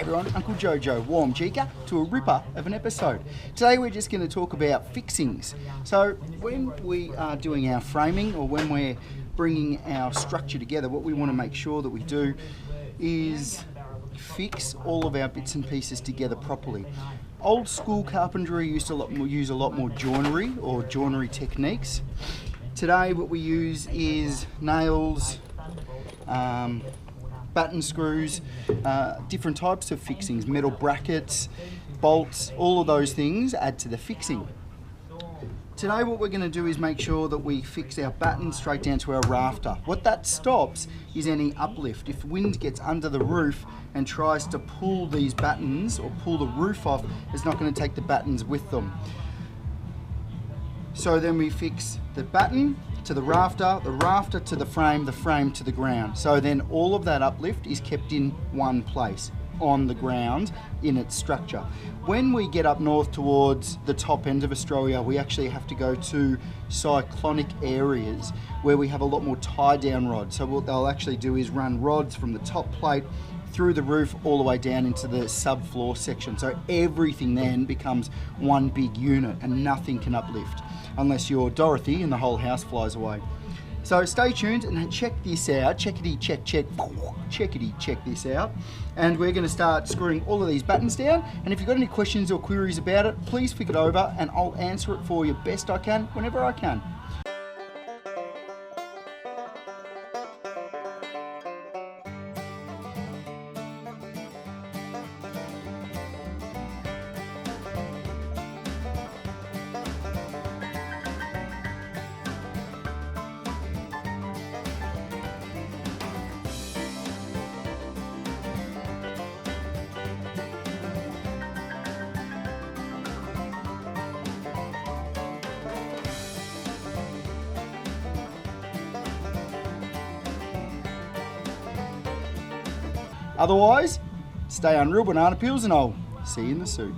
G'day everyone, Uncle Jojo, warm Jika to a ripper of an episode. Today we're just going to talk about fixings. So when we are doing our framing or when we're bringing our structure together, what we want to make sure that we do is fix all of our bits and pieces together properly. Old school carpentry used to use a lot more joinery or joinery techniques. Today what we use is nails, batten screws, different types of fixings, metal brackets, bolts, all of those things add to the fixing. Today what we're going to do is make sure that we fix our batten straight down to our rafter. What that stops is any uplift. If wind gets under the roof and tries to pull these battens or pull the roof off, it's not going to take the battens with them. So then we fix the batten to the rafter to the frame to the ground. So then all of that uplift is kept in one place on the ground in its structure. When we get up north towards the top end of Australia, we actually have to go to cyclonic areas where we have a lot more tie down rods. So what they'll actually do is run rods from the top plate through the roof all the way down into the subfloor section. So everything then becomes one big unit and nothing can uplift unless you're Dorothy and the whole house flies away. So stay tuned and check this out. Checkity check this out. And we're going to start screwing all of these battens down. And if you've got any questions or queries about it, please flick it over and I'll answer it for you best I can whenever I can. Otherwise, stay unreal banana peels and I'll see you in the suit.